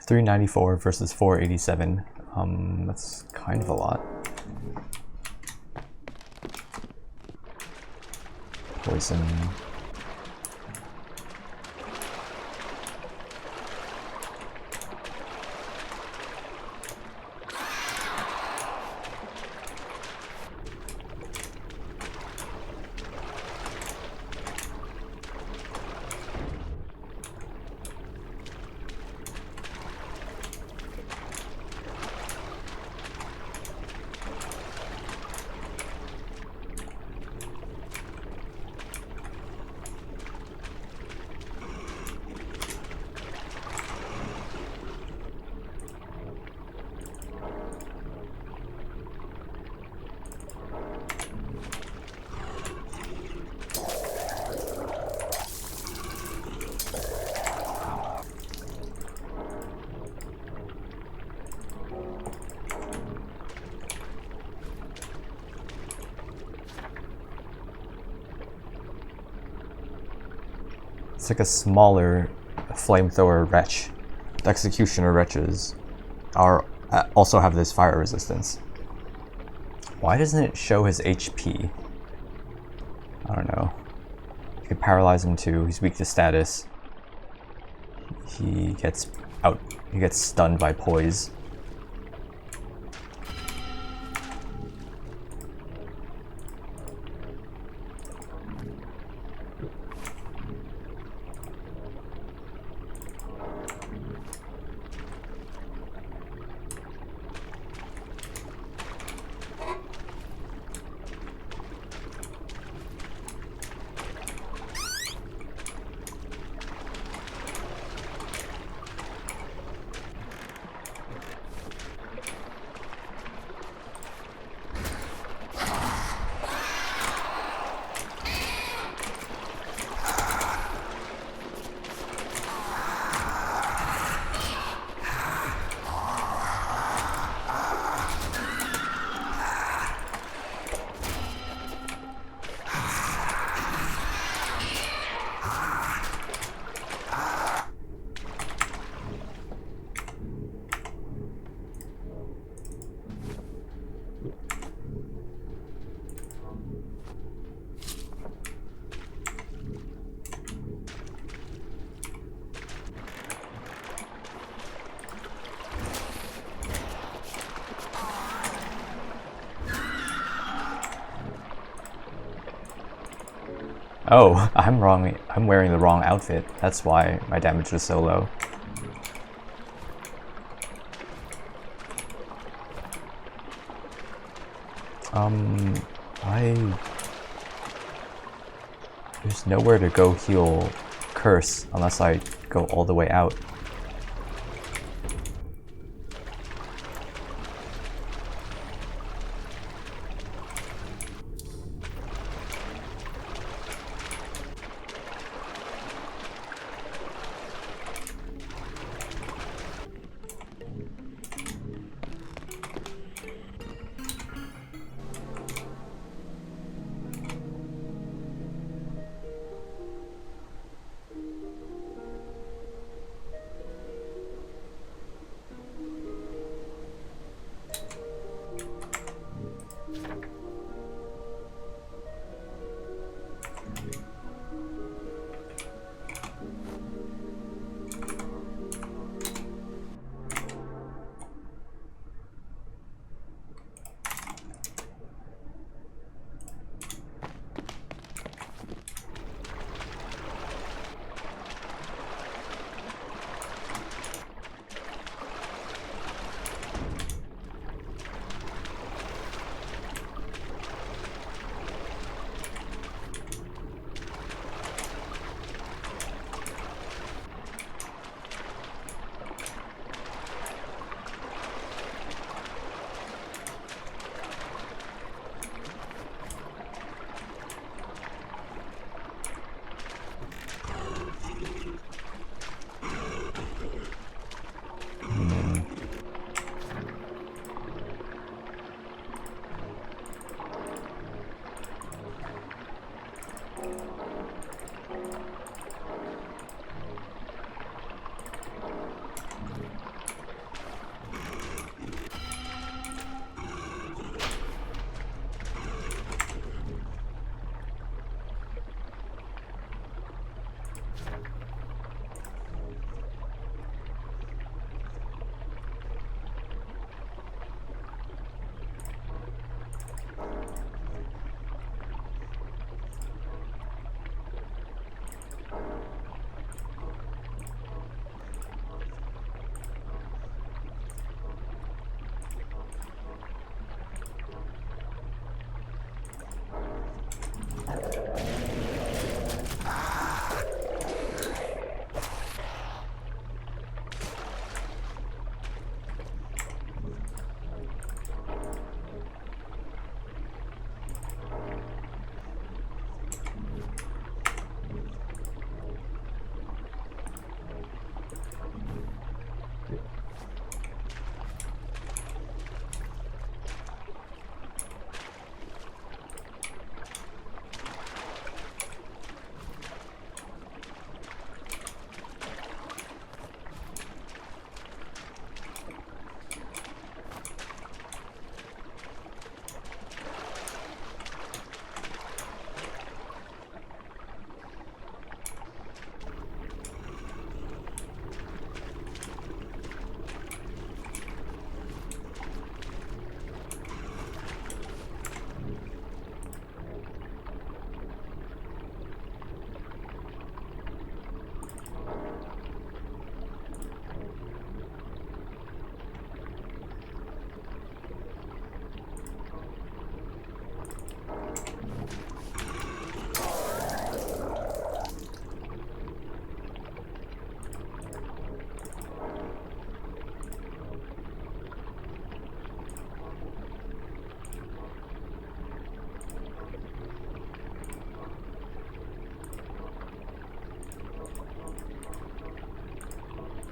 394 versus 487. That's kind of a lot. Poison. It's like a smaller flamethrower wretch. The executioner wretches also have this fire resistance. Why doesn't it show his HP? I don't know. You could paralyze him too. He's weak to status. He gets stunned by poise. Oh, I'm wrong. I'm wearing the wrong outfit. That's why my damage was so low. There's nowhere to go heal Curse unless I go all the way out.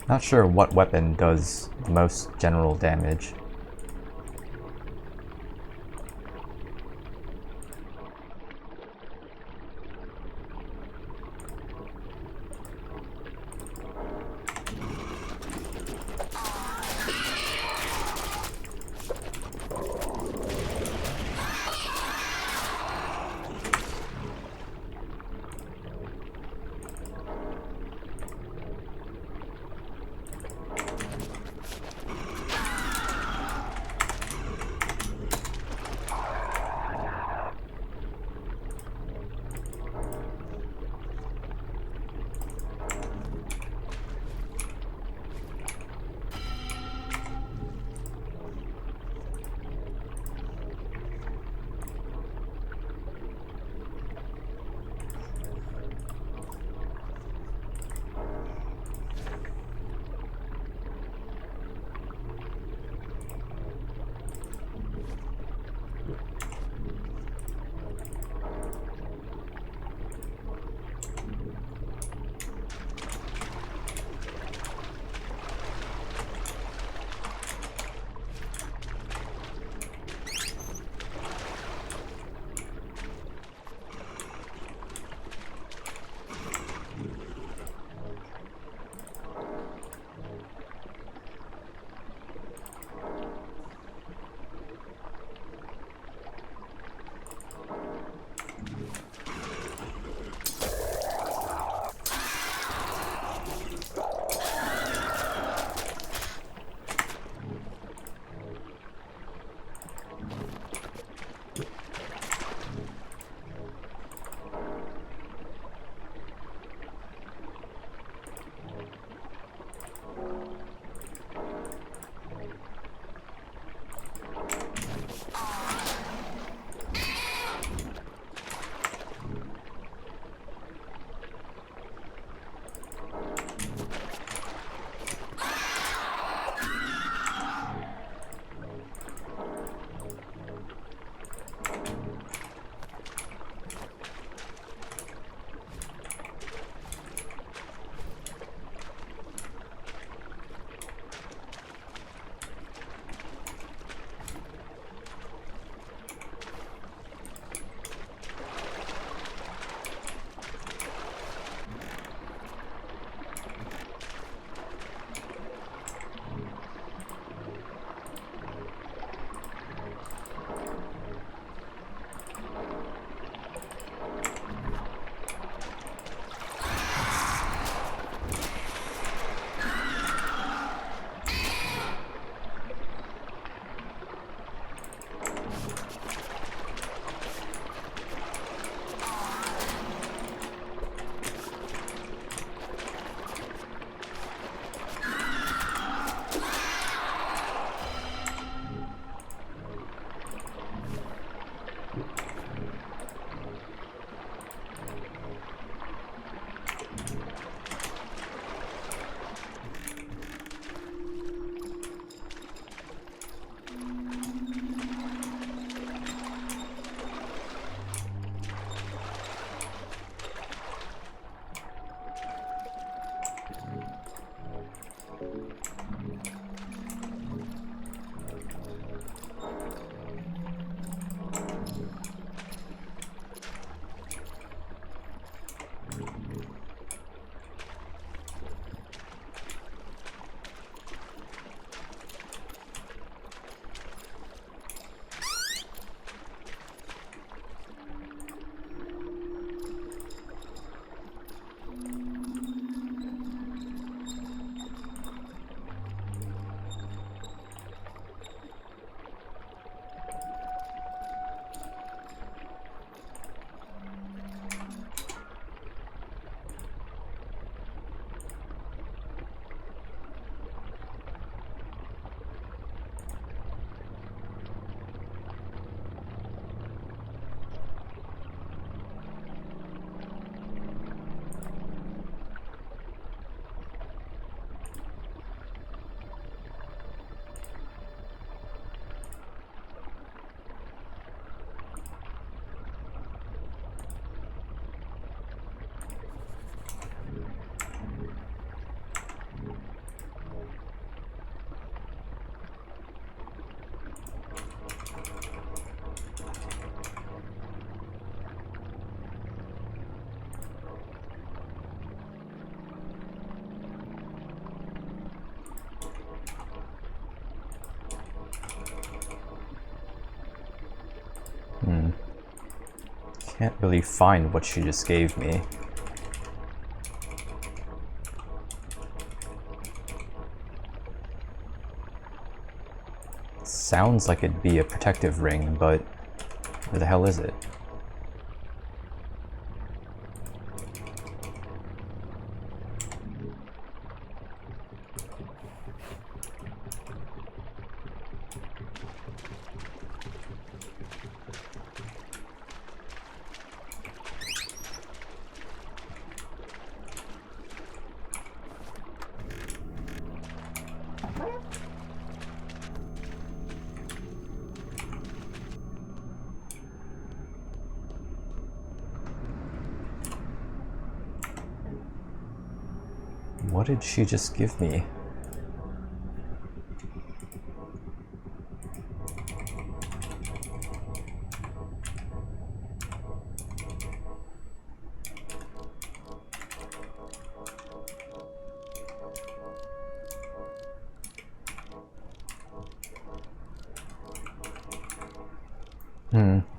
Not sure what weapon does the most general damage. Can't really find what she just gave me. Sounds like it'd be a protective ring, but where the hell is it? What did she just give me?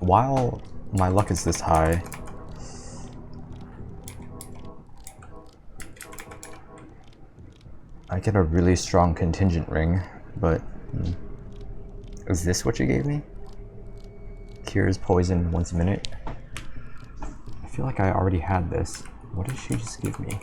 While my luck is this high, I get a really strong contingent ring, but is this what you gave me? Cures poison once a minute? I feel like I already had this. What did she just give me?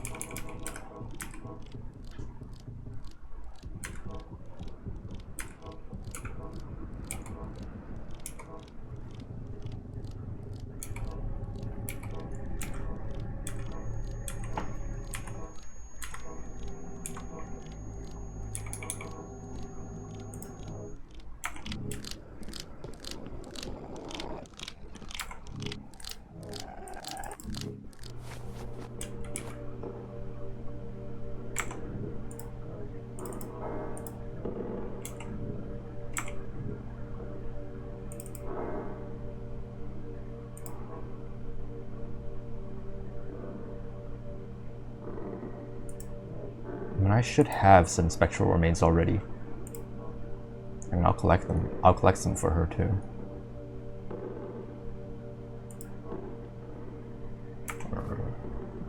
I should have some spectral remains already. I mean, I'll collect them. I'll collect some for her too.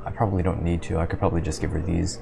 I probably don't need to. I could probably just give her these.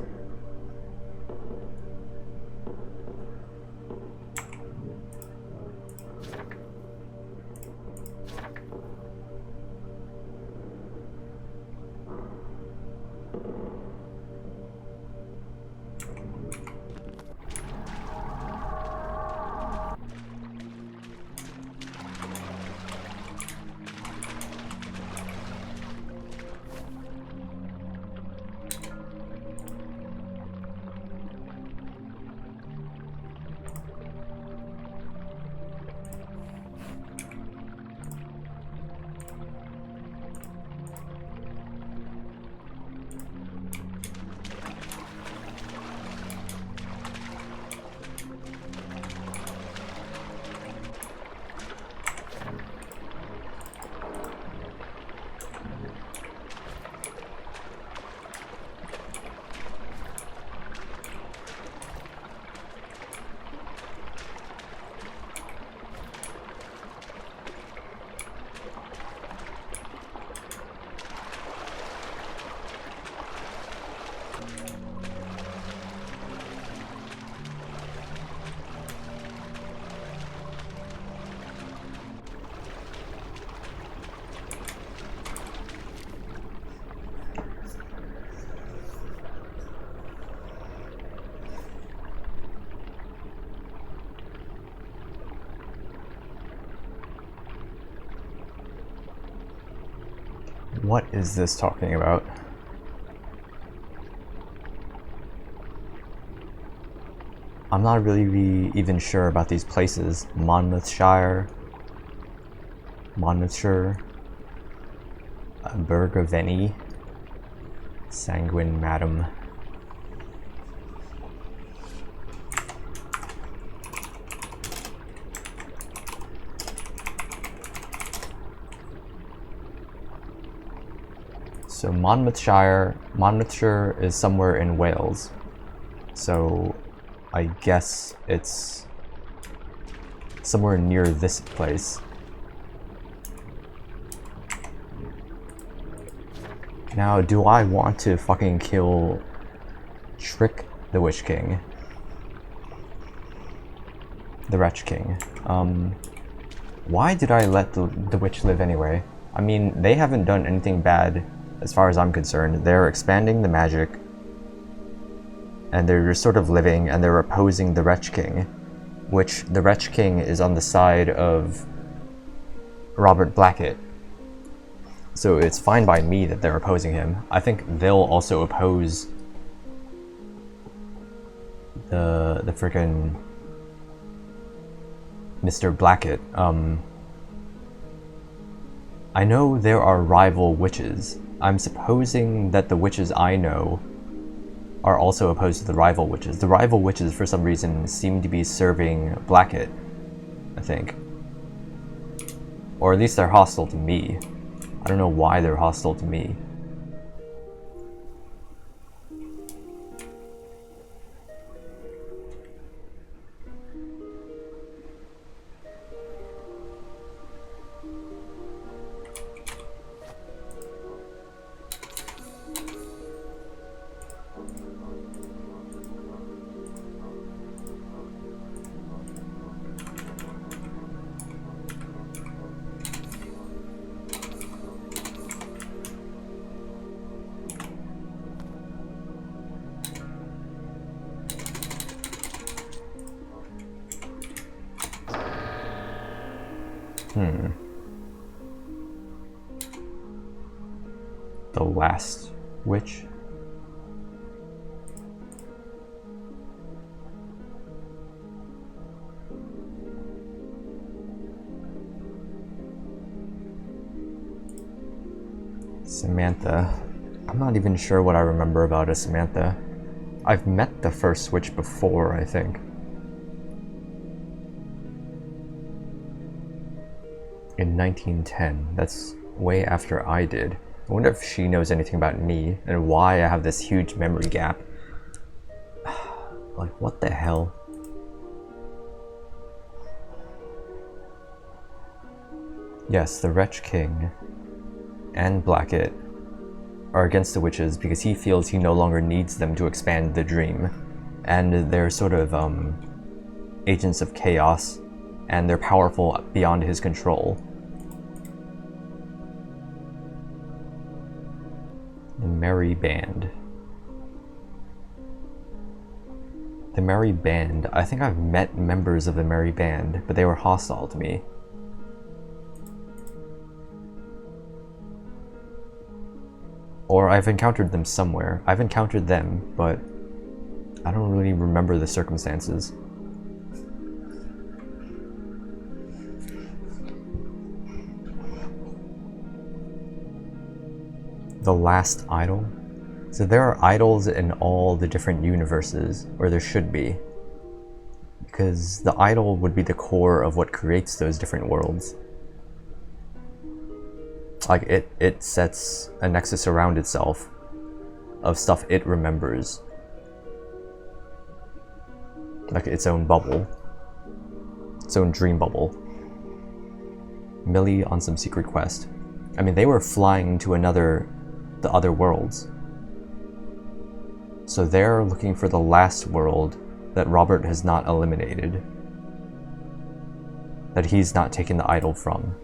What is this talking about? I'm not really even sure about these places. Monmouthshire, Monmouthshire, Burg of Veni, Sanguine Madam. So Monmouthshire is somewhere in Wales. So I guess it's somewhere near this place. Now, do I want to fucking kill Trick the Witch King? The Wretch King. Why did I let the witch live anyway? I mean, they haven't done anything bad as far as I'm concerned. They're expanding the magic, and they're just sort of living, and they're opposing the Wretch King, which the Wretch King is on the side of Robert Blackett. So it's fine by me that they're opposing him. I think they'll also oppose the frickin' Mr. Blackett. I know there are rival witches. I'm supposing that the witches I know are also opposed to the rival witches. The rival witches, for some reason, seem to be serving Blackett, I think. Or at least they're hostile to me. I don't know why they're hostile to me. The last witch? Samantha. I'm not even sure what I remember about a Samantha. I've met the first witch before, I think. In 1910. That's way after I did. I wonder if she knows anything about me and why I have this huge memory gap. Like, what the hell? Yes, the Wretch King and Blackett are against the witches because he feels he no longer needs them to expand the dream. And they're sort of agents of chaos, and they're powerful beyond his control. The Merry Band. The Merry Band. I think I've met members of the Merry Band, but they were hostile to me. Or I've encountered them somewhere. I've encountered them, but I don't really remember the circumstances. The last idol? So there are idols in all the different universes, or there should be. Because the idol would be the core of what creates those different worlds. Like, it sets a nexus around itself of stuff it remembers. Like its own bubble. Its own dream bubble. Millie on some secret quest. I mean, they were flying to the other worlds. So they're looking for the last world that Robert has not eliminated. That he's not taken the idol from.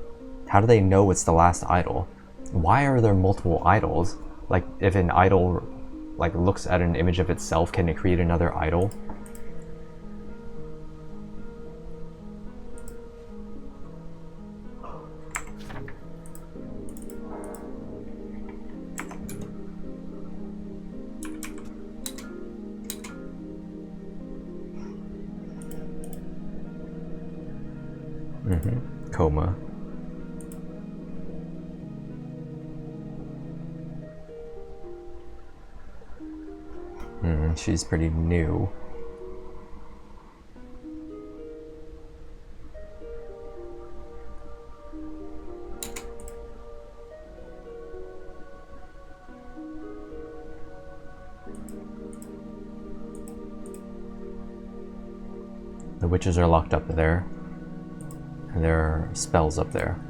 How do they know it's the last idol? Why are there multiple idols? Like, if an idol looks at an image of itself, can it create another idol? Coma. She's pretty new. The witches are locked up there. And there are spells up there.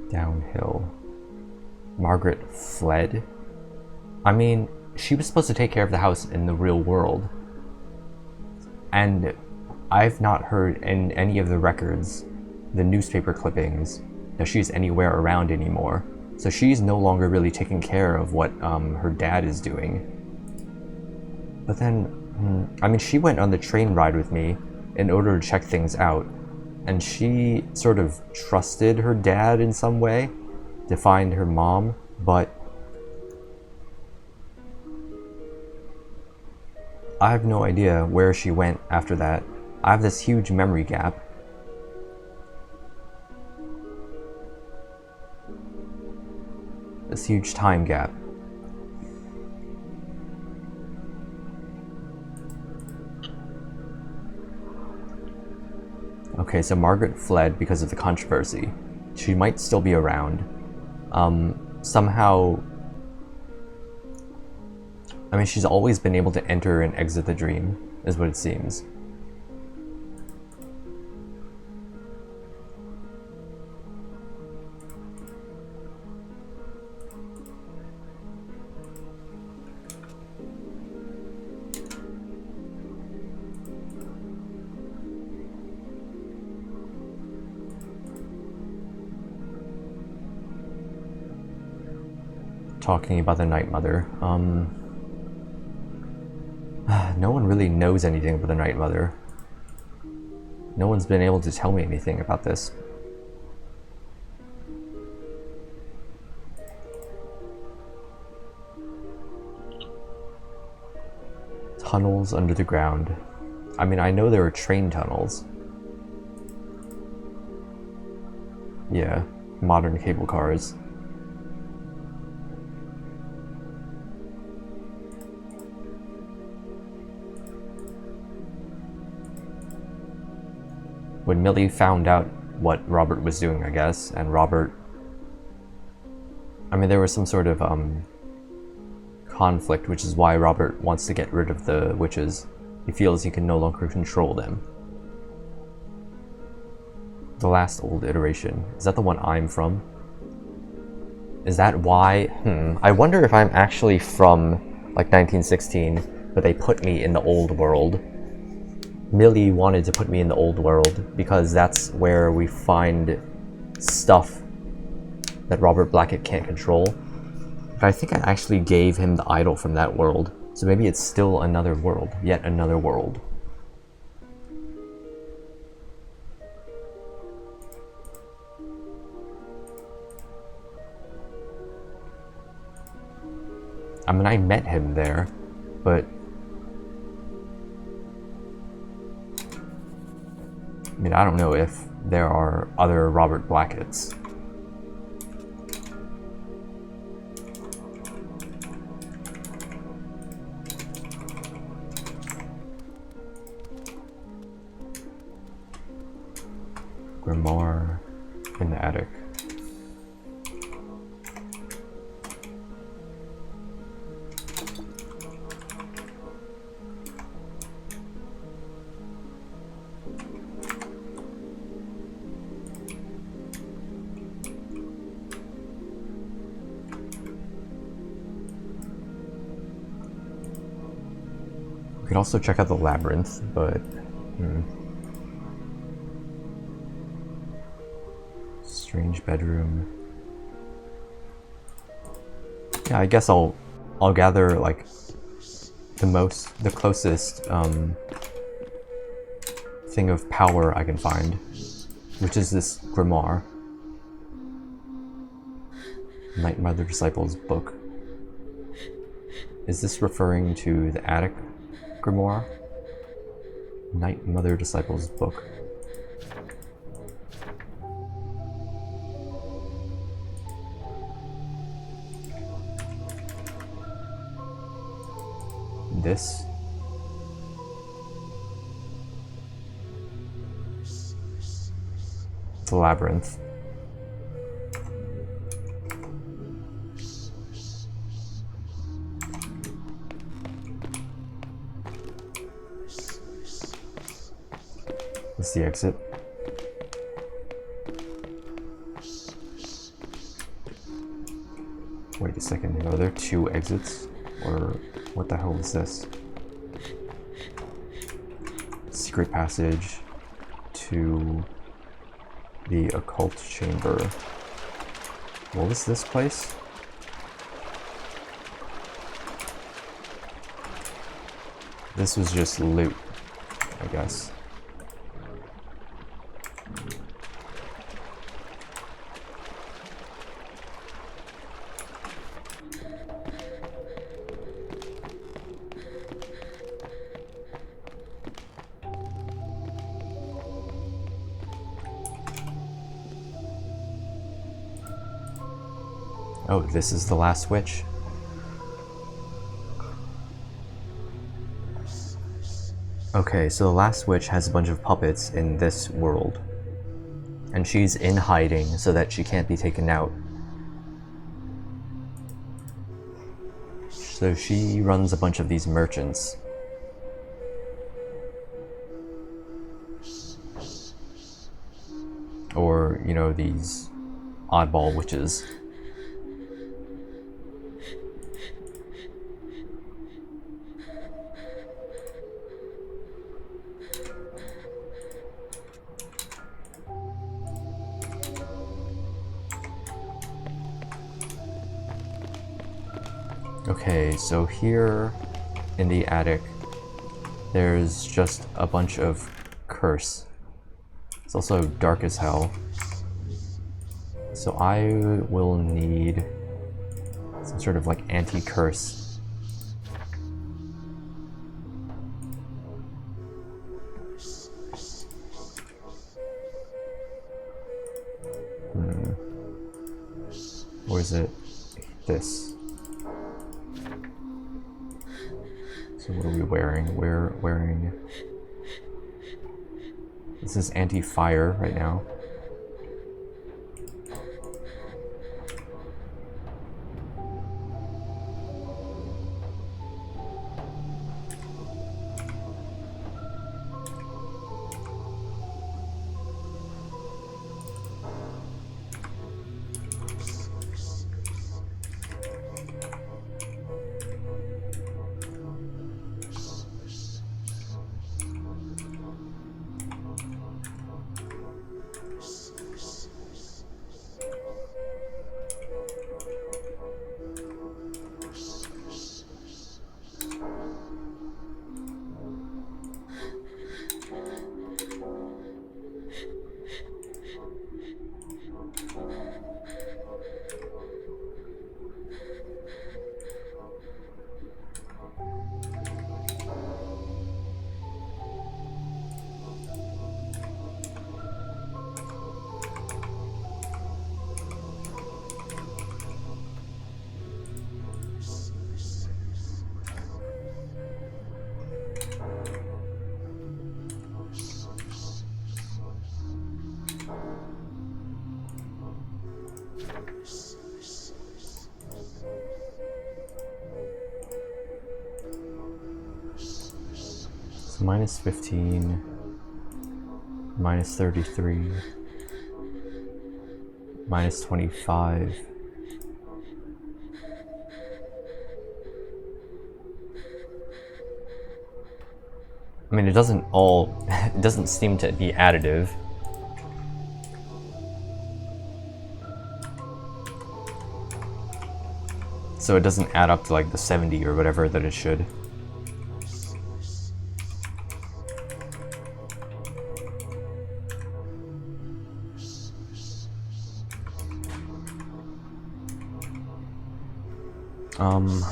Downhill. Margaret fled? I mean, she was supposed to take care of the house in the real world. And I've not heard in any of the records, the newspaper clippings, that she's anywhere around anymore. So she's no longer really taking care of what her dad is doing. But then, I mean, she went on the train ride with me in order to check things out. And she sort of trusted her dad in some way to find her mom, but I have no idea where she went after that. I have this huge memory gap. This huge time gap. Okay, so Margaret fled because of the controversy. She might still be around. Somehow, I mean, she's always been able to enter and exit the dream, is what it seems. Talking about the Night Mother. No one really knows anything about the Night Mother. No one's been able to tell me anything about this. Tunnels under the ground. I mean, I know there are train tunnels. Yeah, modern cable cars. When Millie found out what Robert was doing, I guess, and Robert... I mean, there was some sort of conflict, which is why Robert wants to get rid of the witches. He feels he can no longer control them. The last old iteration. Is that the one I'm from? Is that why? I wonder if I'm actually from, like, 1916, but they put me in the old world. Millie wanted to put me in the old world because that's where we find stuff that Robert Blackett can't control. But I think I actually gave him the idol from that world, so maybe it's still another world, yet another world. I mean, I met him there, but I mean, I don't know if there are other Robert Blacketts. Grimoire in the attic. We could also check out the labyrinth, but strange bedroom. Yeah, I guess I'll gather like the closest thing of power I can find, which is this grimoire. Night Mother Disciples book. Is this referring to the attic grimoire? Night Mother Disciples book. This. The labyrinth. That's the exit. a second, are there 2 exits? Or what the hell is this? Secret passage to the occult chamber. What was this place? This was just loot, I guess. Oh, this is the last switch. Okay, so the last witch has a bunch of puppets in this world. And she's in hiding so that she can't be taken out. So she runs a bunch of these merchants. Or, you know, these oddball witches. Okay, so here in the attic, there's just a bunch of curse. It's also dark as hell. So I will need some sort of like anti-curse. Or is it this? So what are we wearing? We're wearing... This is anti-fire right now. Minus 15, minus 33, minus 25. I mean, it doesn't all, it doesn't seem to be additive. So it doesn't add up to like the 70 or whatever that it should.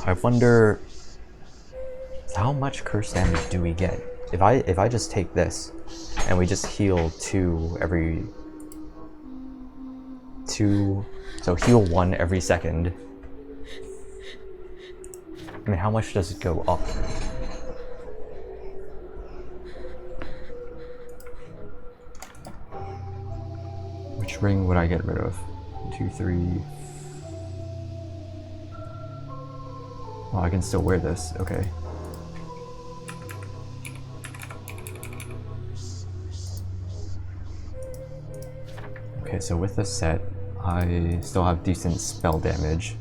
I wonder how much curse damage do we get? If I just take this and we just heal 2 every 2, so heal 1 every second. I mean, how much does it go up? Which ring would I get rid of? 1, 2, 3. Oh, I can still wear this. Okay. Okay, so with this set, I still have decent spell damage.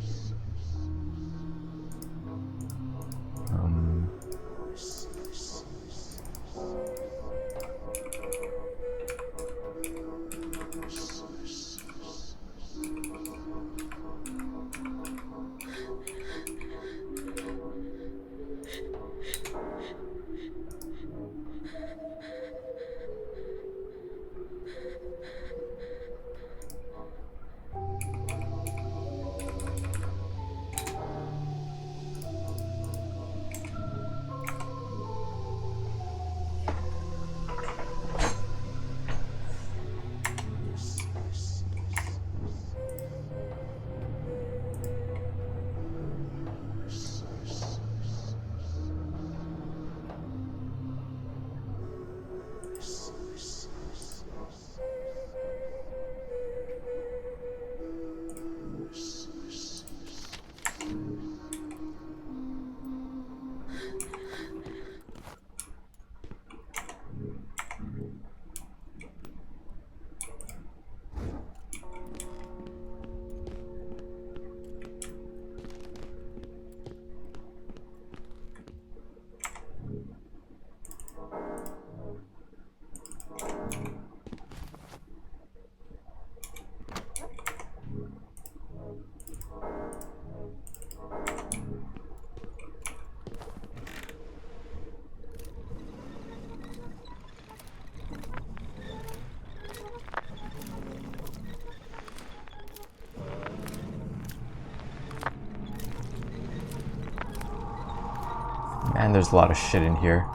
there's a lot of shit in here.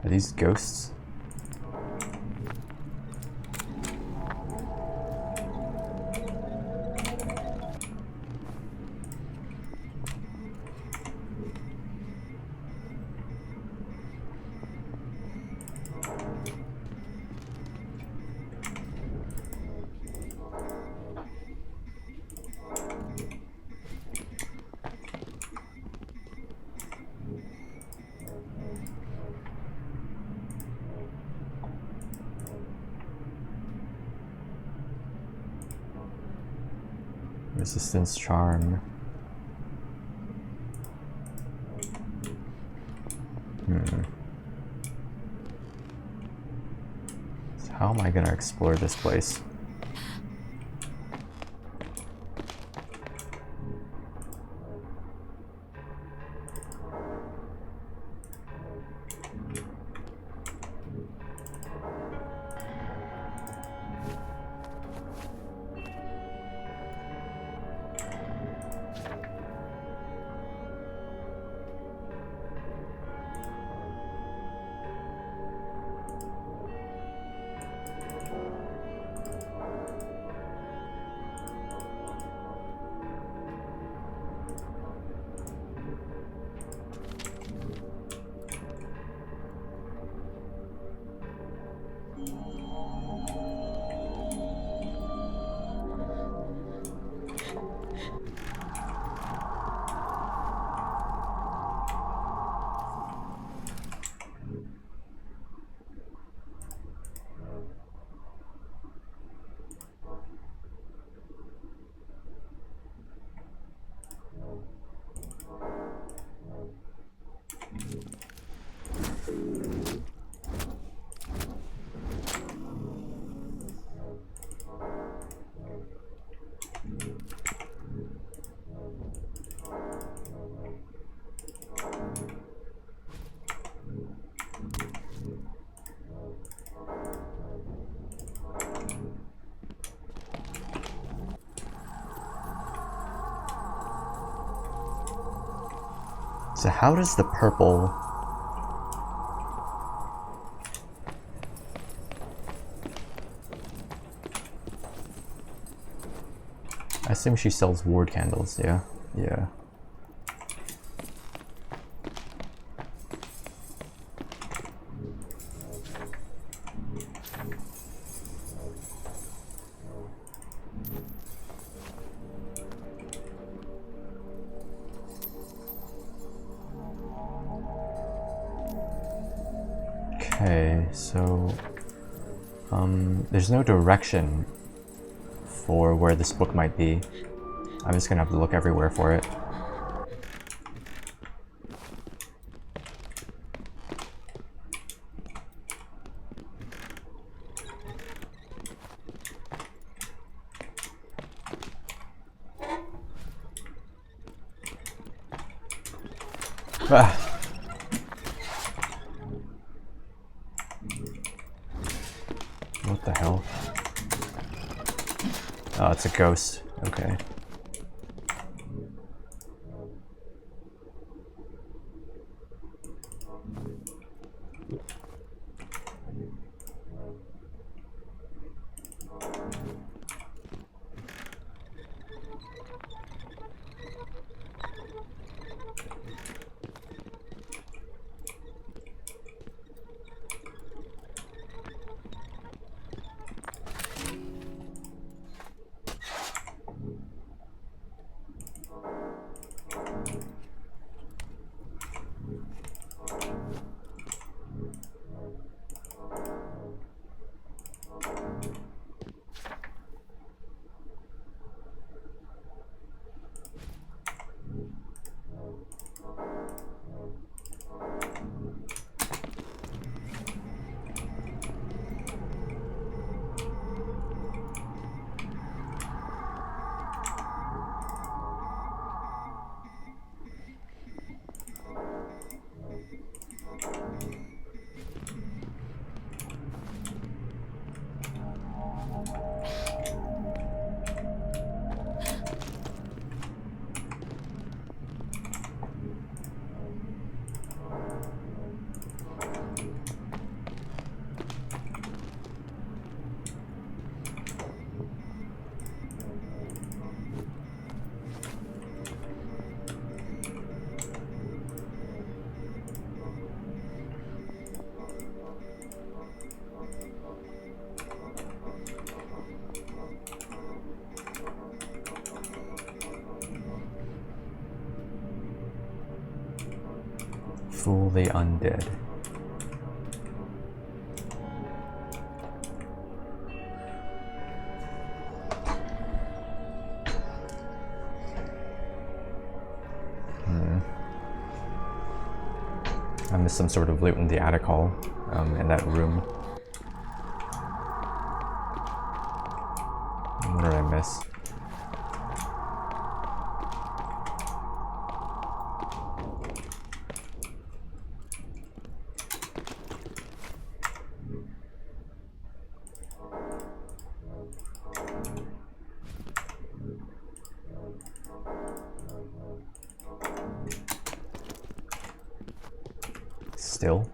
Are these ghosts? Resistance charm. So how am I gonna explore this place? So how does the purple... I assume she sells ward candles, yeah? Yeah. Okay, so there's no direction for where this book might be. I'm just gonna have to look everywhere for it. Ah. What the hell? Oh, it's a ghost. Okay. Fool the undead. I missed some sort of loot in the attic hall, in that room. What did I miss? Still.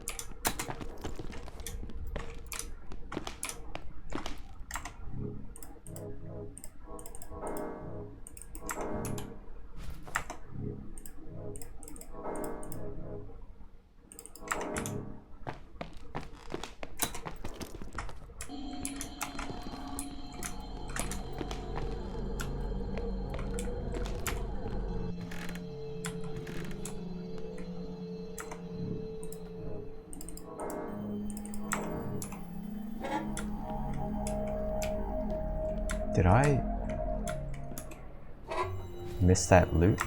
Did I miss that loot?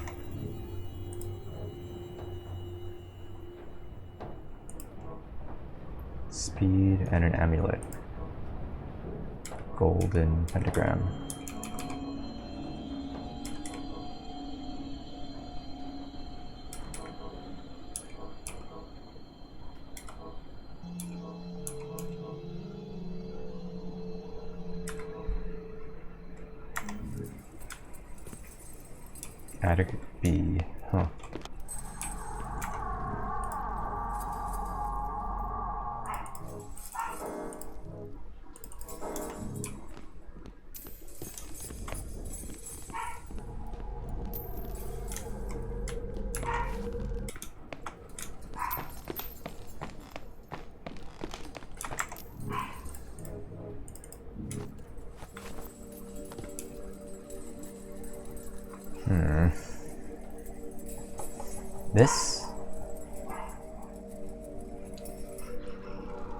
Speed and an amulet. Golden pentagram. Attic B, huh. This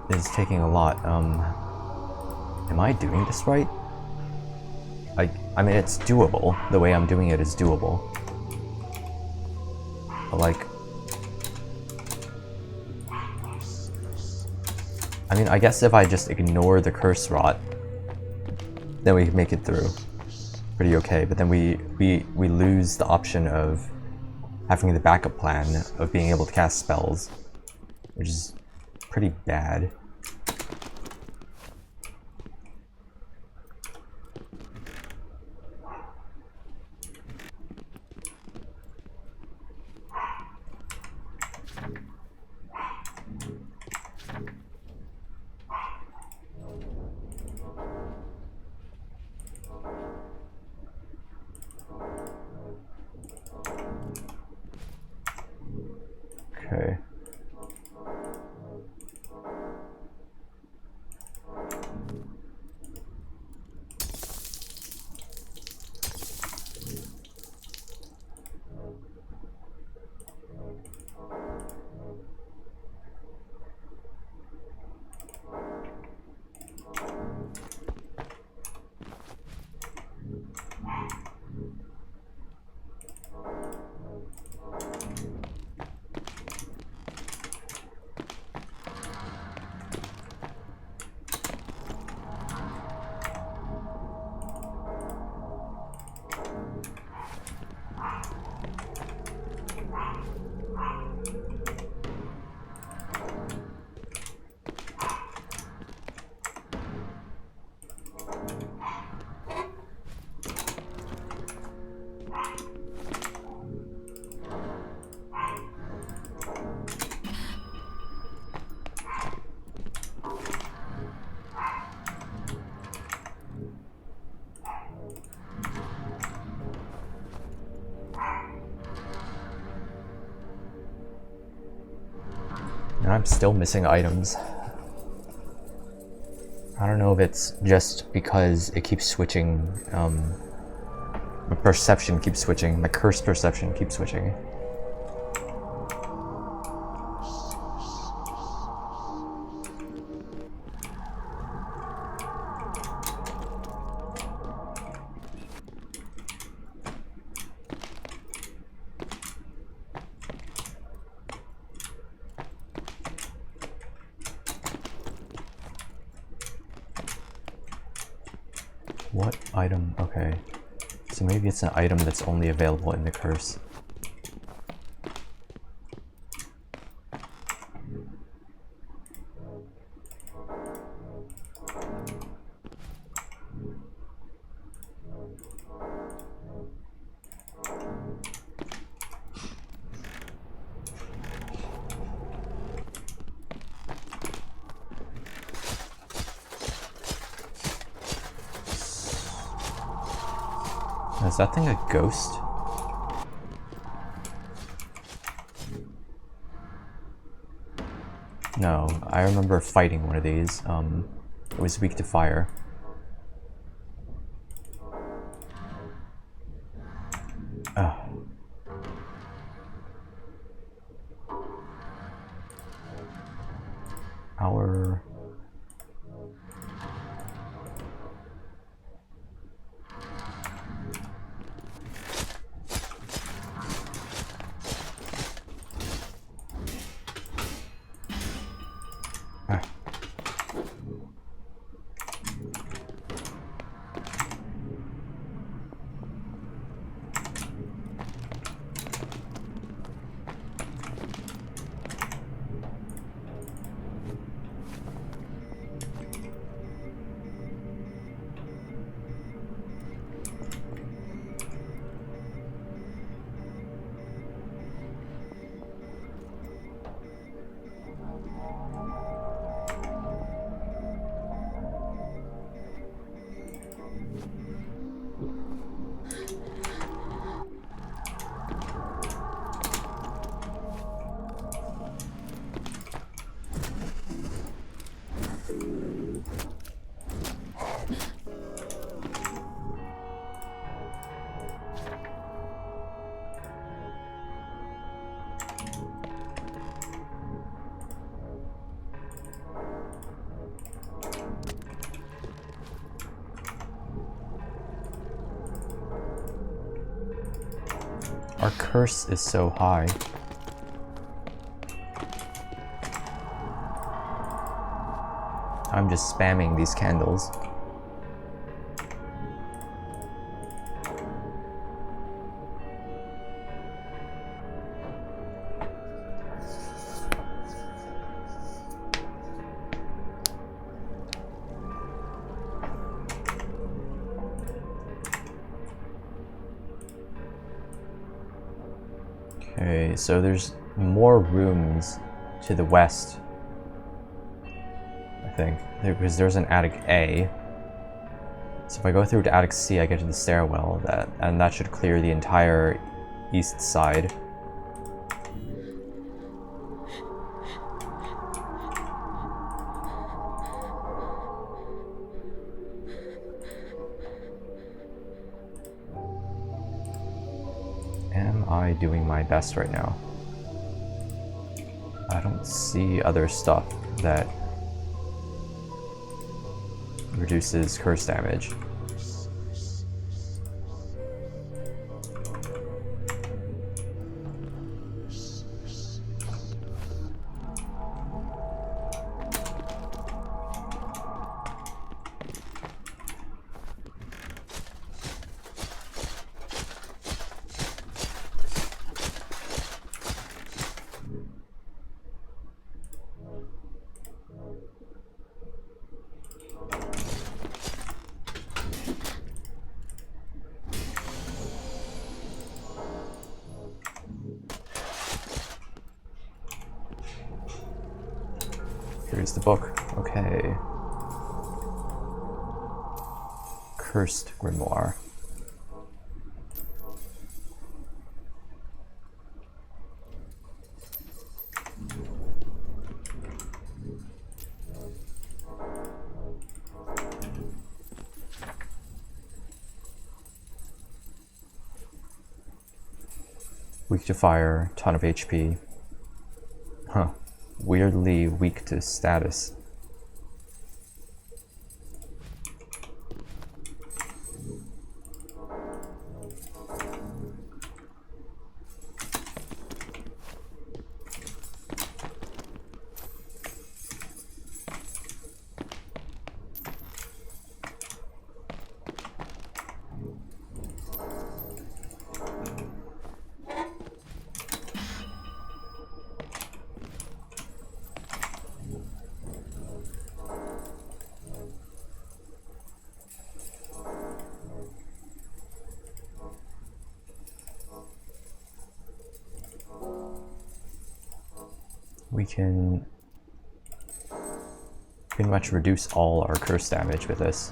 is taking a lot. Am I doing this right? I mean, it's doable. The way I'm doing it is doable. But like, I mean, I guess if I just ignore the curse rot, then we can make it through pretty okay. But then we lose the option of having the backup plan of being able to cast spells, which is pretty bad. Okay. And I'm still missing items. I don't know if it's just because it keeps switching, my perception keeps switching, my curse perception keeps switching. What item? Okay. So maybe it's an item that's only available in the curse. Is that thing a ghost? No, I remember fighting one of these. It was weak to fire. Our... Our curse is so high. I'm just spamming these candles. Okay, so there's more rooms to the west, I think, because there's an attic A. So if I go through to attic C, I get to the stairwell, and that should clear the entire east side. Am I doing my best right now? I don't see other stuff that reduces curse damage. Here's the book. Okay. Cursed Grimoire. Weak to fire, ton of HP. Huh. Weirdly weak to status. we can pretty much reduce all our curse damage with this.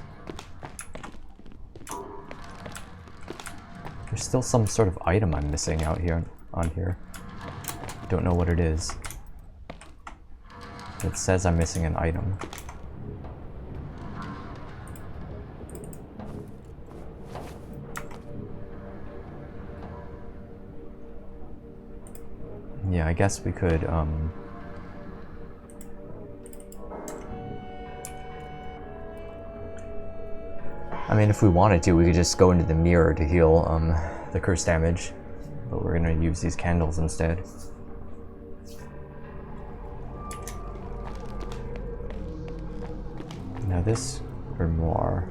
There's still some sort of item I'm missing out here on here. Don't know what it is. It says I'm missing an item. Yeah, I guess we could, I mean, if we wanted to, we could just go into the mirror to heal, the curse damage. But we're gonna use these candles instead. Now this grimoire.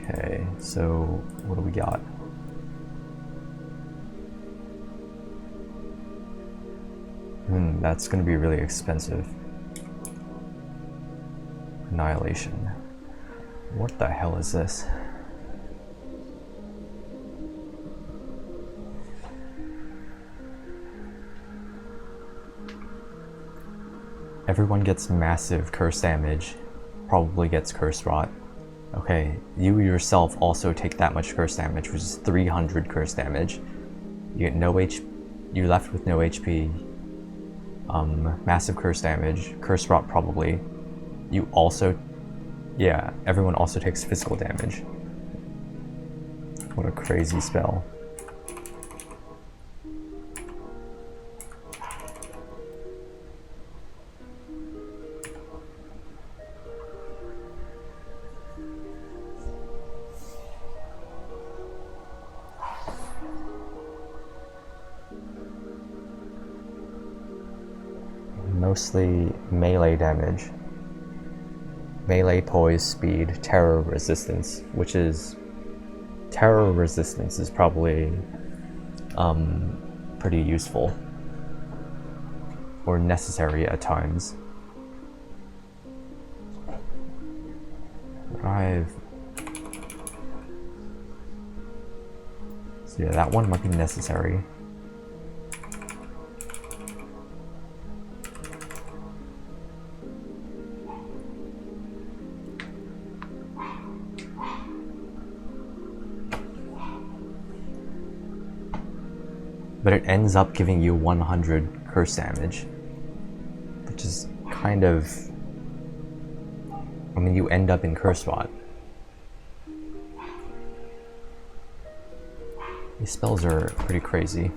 Okay, so what do we got? That's gonna be really expensive. Annihilation. What the hell is this? Everyone gets massive curse damage, probably gets curse rot. Okay, you yourself also take that much curse damage, which is 300 curse damage. You get no you're left with no HP. Massive curse damage, curse rot probably. You also, yeah, everyone also takes physical damage. What a crazy spell. Mostly melee damage. Melee, poise, speed, terror resistance, which is... Terror resistance is probably pretty useful. Or necessary at times. So yeah, that one might be necessary. But it ends up giving you 100 curse damage, which is kind of... I mean, you end up in curse rot. These spells are pretty crazy.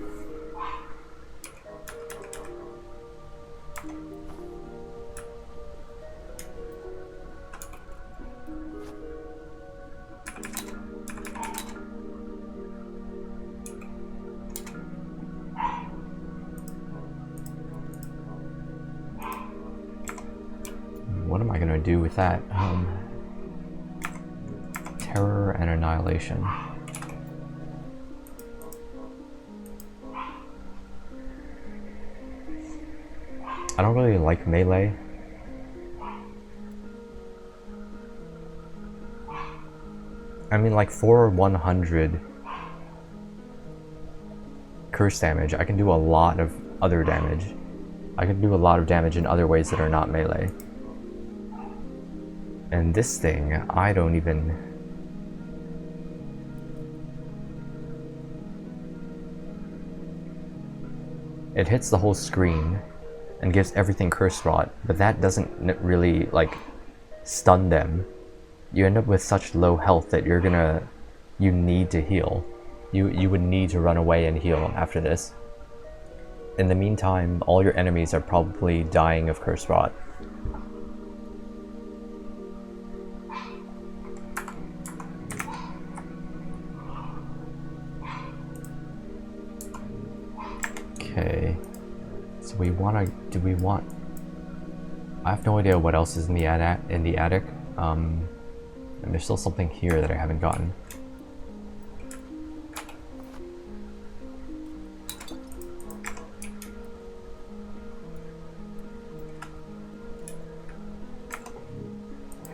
What am I gonna do with that? Terror and annihilation. I don't really like melee. I mean, like for 100 curse damage, I can do a lot of other damage. I can do a lot of damage in other ways that are not melee. And this thing, I don't even... It hits the whole screen and gives everything curse rot, but that doesn't really, like, stun them. You end up with such low health that you need to heal. You would need to run away and heal after this. In the meantime, all your enemies are probably dying of curse rot. So we wanna, do we want, I have no idea what else is in the attic. And there's still something here that I haven't gotten.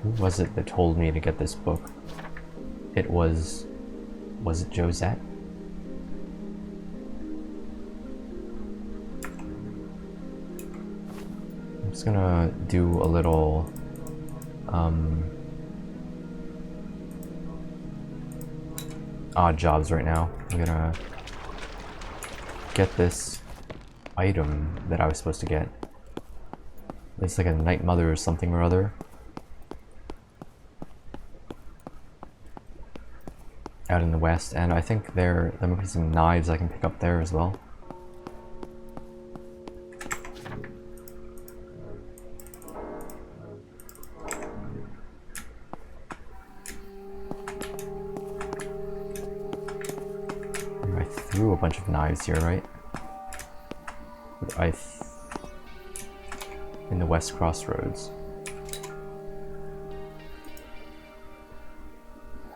Who was it that told me to get this book? It was it Josette? I'm just gonna do a little odd jobs right now. I'm gonna get this item that I was supposed to get. It's like a Night Mother or something or other. Out in the west, and I think there might be some knives I can pick up there as well. I threw a bunch of knives here, right? In the west crossroads.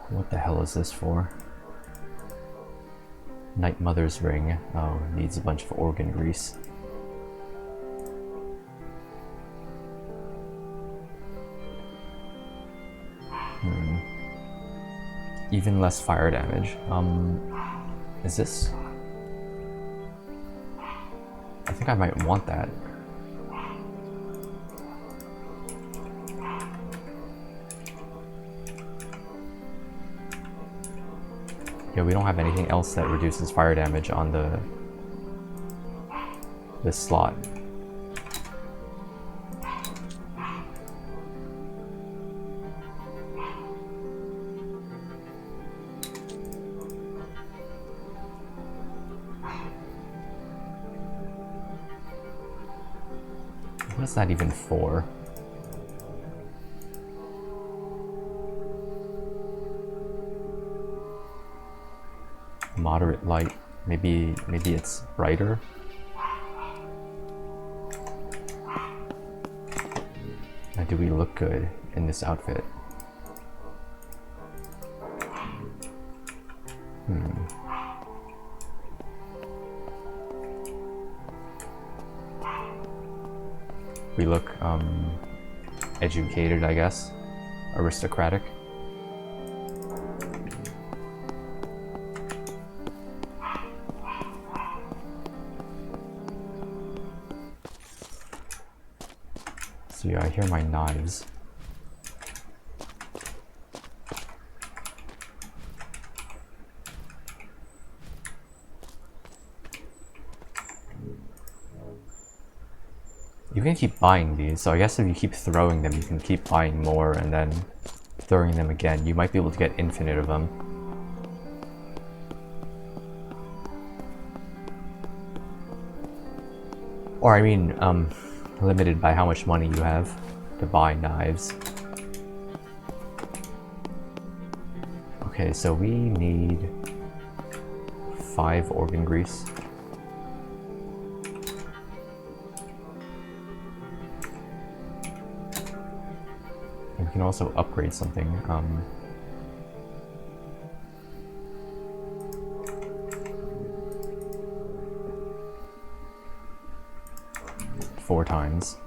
What the hell is this for? Night Mother's ring. Oh, needs a bunch of organ grease. Even less fire damage. Is this? I think I might want that. Yeah, we don't have anything else that reduces fire damage on this slot. What is that even for? Moderate light. Maybe it's brighter. Now, do we look good in this outfit? We look educated, I guess. Aristocratic. So yeah, I hear my knives. You can keep buying these, so I guess if you keep throwing them, you can keep buying more and then throwing them again. You might be able to get infinite of them. Or I mean, limited by how much money you have to buy knives. Okay, so we need 5 organ grease. And we can also upgrade something. 4 times.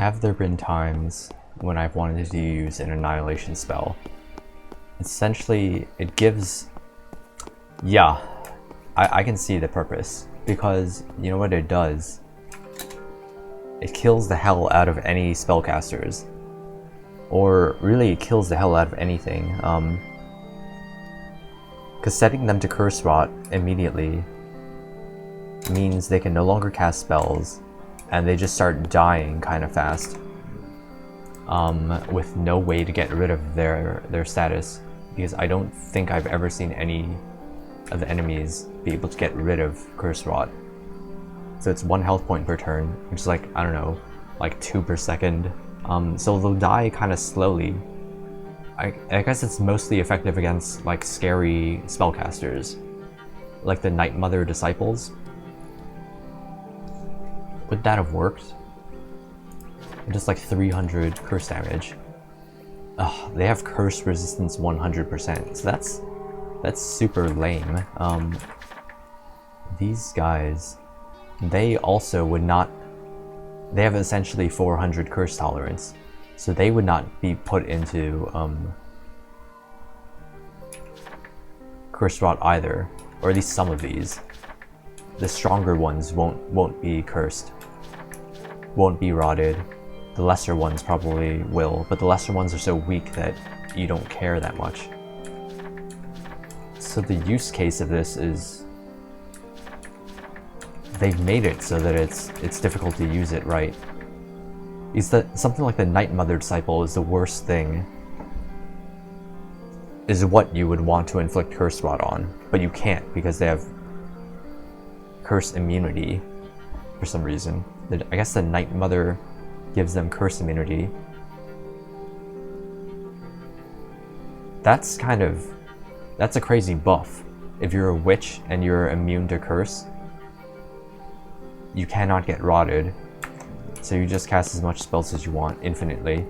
have there been times when I've wanted to use an annihilation spell? Essentially, it gives... Yeah, I can see the purpose, because you know what it does? It kills the hell out of any spellcasters. Or really, it kills the hell out of anything. Because setting them to Curse Rot immediately means they can no longer cast spells, and they just start dying kind of fast. With no way to get rid of their status. Because I don't think I've ever seen any of the enemies be able to get rid of Curse Rot. So it's 1 health point per turn, which is like, I don't know, like 2 per second. So they'll die kind of slowly. I guess it's mostly effective against like scary spellcasters, like the Night Mother Disciples. Would that have worked? Just like 300 curse damage. Ugh, they have curse resistance 100%, so that's super lame. These guys, they also would not... They have essentially 400 curse tolerance, so they would not be put into Curse Rot either, or at least some of these. The stronger ones won't be cursed, won't be rotted. The lesser ones probably will, but the lesser ones are so weak that you don't care that much. So the use case of this is they've made it so that it's difficult to use it right. Is that something like the Night Mother Disciple is the worst thing, is what you would want to inflict Curse Rot on, but you can't because they have curse immunity for some reason. I guess the Night Mother gives them curse immunity. That's a crazy buff. If you're a witch and you're immune to curse, you cannot get rotted, so you just cast as much spells as you want infinitely.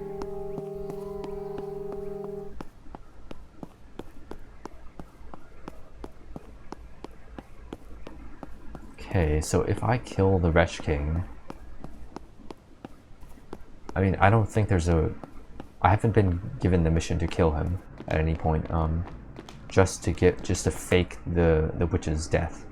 Okay, so if I kill the Wretch King, I mean, I don't think there's a... I haven't been given the mission to kill him at any point, just to fake the witch's death.